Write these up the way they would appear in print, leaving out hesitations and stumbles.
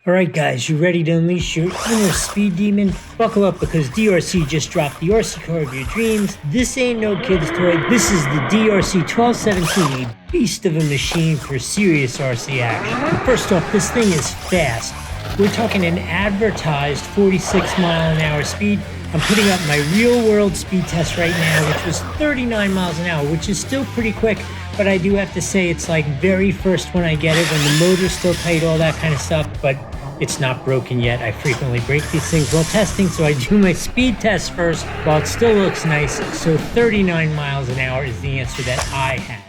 All right, guys, you ready to unleash your inner speed demon? Buckle up because DRC just dropped the RC car of your dreams. This ain't no kid's toy. This is the DRC 1217, a beast of a machine for serious RC action. First off, this thing is fast. We're talking an advertised 46-mile-an-hour speed. I'm putting up my real-world speed test right now, which was 39 miles an hour, which is still pretty quick. But I do have to say it's like very first when I get it, when the motor's still tight, all that kind of stuff, but it's not broken yet. I frequently break these things while testing, so I do my speed test first while it still looks nice. So 39 miles an hour is the answer that I had.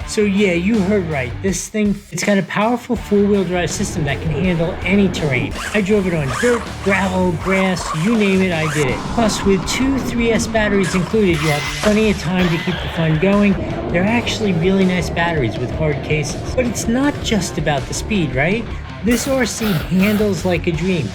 So yeah, you heard right. This thing, it's got a powerful four-wheel drive system that can handle any terrain. I drove it on dirt, gravel, grass, you name it, I did it. Plus, with two 3S batteries included, you have plenty of time to keep the fun going. They're actually really nice batteries with hard cases. But it's not just about the speed, right? This RC handles like a dream.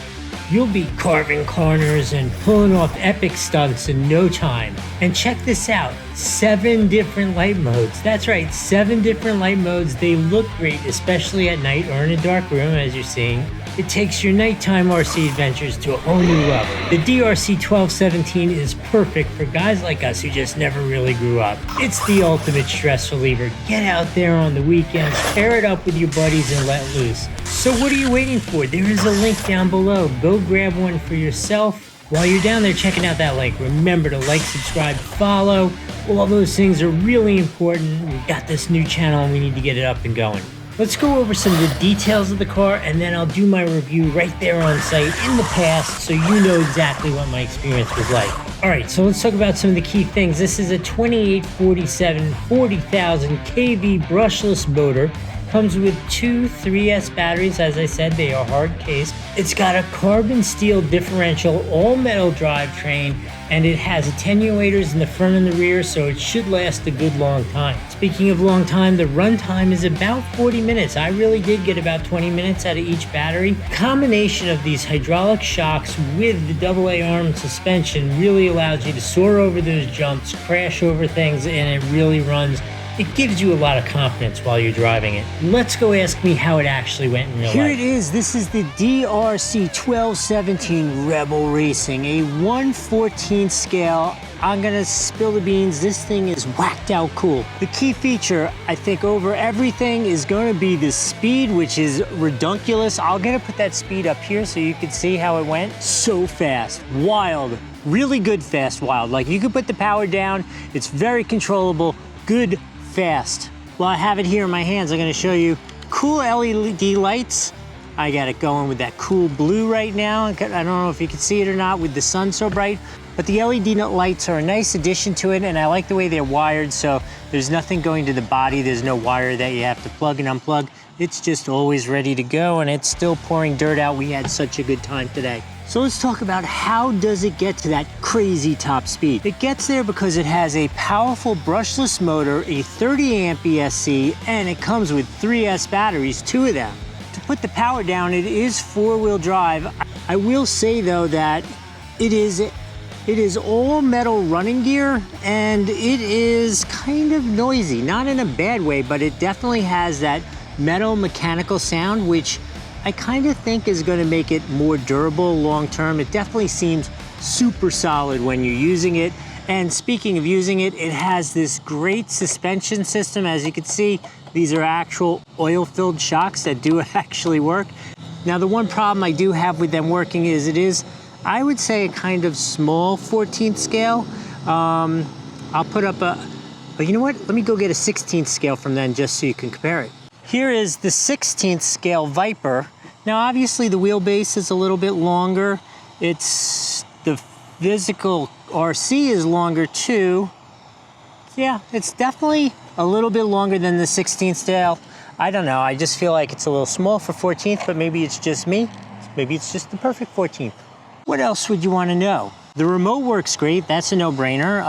You'll be carving corners and pulling off epic stunts in no time. And check this out, 7 different light modes. That's right, 7 different light modes. They look great, especially at night or in a dark room, as you're seeing. It takes your nighttime RC adventures to a whole new level. The DRC 1217 is perfect for guys like us who just never really grew up. It's the ultimate stress reliever. Get out there on the weekends, pair it up with your buddies and let loose. So what are you waiting for? There is a link down below. Go grab one for yourself. While you're down there checking out that link, remember to like, subscribe, follow. All those things are really important. We got this new channel and we need to get it up and going. Let's go over some of the details of the car and then I'll do my review right there on site in the past so you know exactly what my experience was like. Alright, so let's talk about some of the key things. This is a 2847 40,000 kV brushless motor. Comes with 2 3S batteries. As I said, they are hard cased. It's got a carbon steel differential, all metal drivetrain, and it has attenuators in the front and the rear, so it should last a good long time. Speaking of long time, the run time is about 40 minutes. I really did get about 20 minutes out of each battery. Combination of these hydraulic shocks with the AA arm suspension really allows you to soar over those jumps, crash over things, and it really runs. It gives you a lot of confidence while you're driving it. Let's go ask me how it actually went in real life. Here it is. This is the DRC 1217 Rebel Racing, a 1/14 scale. I'm gonna spill the beans. This thing is whacked out cool. The key feature, I think, over everything is gonna be the speed, which is redunculous. I'm gonna put that speed up here so you can see how it went. So fast, wild, really good fast, wild. Like you can put the power down. It's very controllable, good, fast. Well, I have it here in my hands. I'm gonna show you cool LED lights. I got it going with that cool blue right now. I don't know if you can see it or not with the sun so bright, but the LED lights are a nice addition to it, and I like the way they're wired, so there's nothing going to the body. There's no wire that you have to plug and unplug. It's just always ready to go, and it's still pouring dirt out. We had such a good time today. So let's talk about how does it get to that crazy top speed. It gets there because it has a powerful brushless motor, a 30 amp ESC, and it comes with 3S batteries, 2 of them. To put the power down, it is 4-wheel drive. I will say though that it is all metal running gear, and it is kind of noisy, not in a bad way, but it definitely has that metal mechanical sound, which I kind of think is going to make it more durable long term. It definitely seems super solid when you're using it. And speaking of using it, it has this great suspension system. As you can see, these are actual oil-filled shocks that do actually work. Now, the one problem I do have with them working is it is, I would say, a kind of small 14th scale. I'll put up but you know what? Let me go get a 16th scale from them just so you can compare it. Here is the 16th scale Viper. Now obviously the wheelbase is a little bit longer. It's the physical RC is longer too. Yeah, it's definitely a little bit longer than the 16th scale. I don't know, I just feel like it's a little small for 14th, but maybe it's just me. Maybe it's just the perfect 14th. What else would you want to know? The remote works great, that's a no-brainer.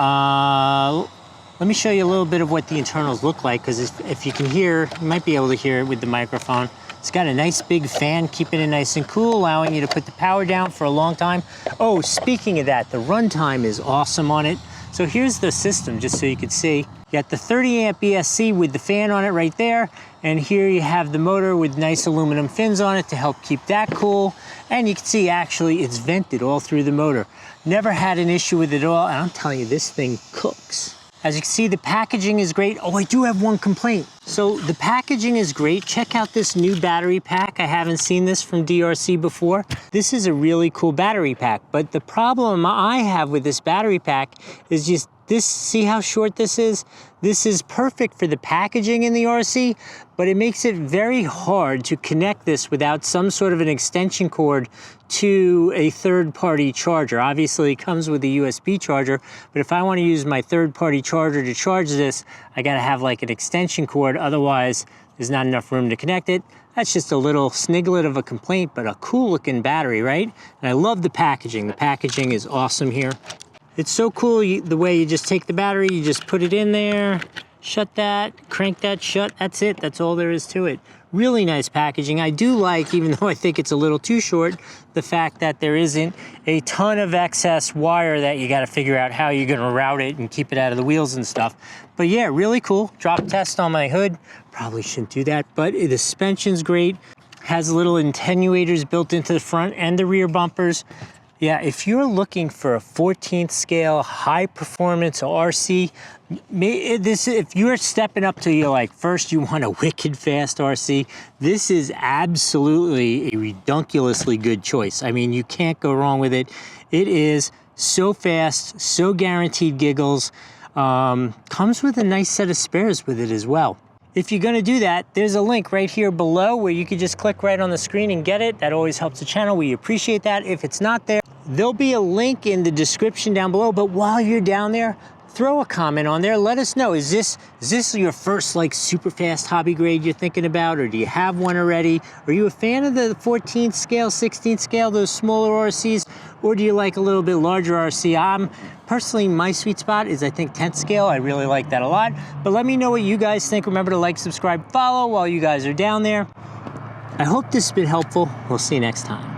Let me show you a little bit of what the internals look like, because if you can hear, you might be able to hear it with the microphone. It's got a nice big fan, keeping it nice and cool, allowing you to put the power down for a long time. Oh, speaking of that, the runtime is awesome on it. So here's the system, just so you can see. You got the 30 amp ESC with the fan on it right there. And here you have the motor with nice aluminum fins on it to help keep that cool. And you can see actually it's vented all through the motor. Never had an issue with it at all. And I'm telling you, this thing cooks. As you can see, the packaging is great. Oh, I do have one complaint. So the packaging is great. Check out this new battery pack. I haven't seen this from DRC before. This is a really cool battery pack. But the problem I have with this battery pack is just this, see how short this is? This is perfect for the packaging in the RC, but it makes it very hard to connect this without some sort of an extension cord to a third-party charger. Obviously, it comes with a USB charger, but if I want to use my third-party charger to charge this, I gotta have like an extension cord, otherwise there's not enough room to connect it. That's just a little sniglet of a complaint, but a cool-looking battery, right? And I love the packaging. The packaging is awesome here. It's so cool the way you just take the battery, you just put it in there, shut that, crank that shut, that's it, that's all there is to it. Really nice packaging. I do like, even though I think it's a little too short, the fact that there isn't a ton of excess wire that you gotta figure out how you're gonna route it and keep it out of the wheels and stuff. But yeah, really cool. Drop test on my hood. Probably shouldn't do that, but the suspension's great. Has little attenuators built into the front and the rear bumpers. Yeah, if you're looking for a 14th scale high performance RC, if you're stepping up to you like first you want a wicked fast RC, this is absolutely a redunculously good choice. I mean, you can't go wrong with it. It is so fast, so guaranteed giggles. Comes with a nice set of spares with it as well. If you're gonna do that, there's a link right here below where you can just click right on the screen and get it. That always helps the channel. We appreciate that. If it's not there, there'll be a link in the description down below. But while you're down there, throw a comment on there. Let us know, is this your first like super fast hobby grade you're thinking about, or do you have one already? Are you a fan of the 14th scale, 16th scale, those smaller RCs, or do you like a little bit larger RC? Personally, my sweet spot is I think 10th scale. I really like that a lot. But let me know what you guys think. Remember to like, subscribe, follow while you guys are down there. I hope this has been helpful. We'll see you next time.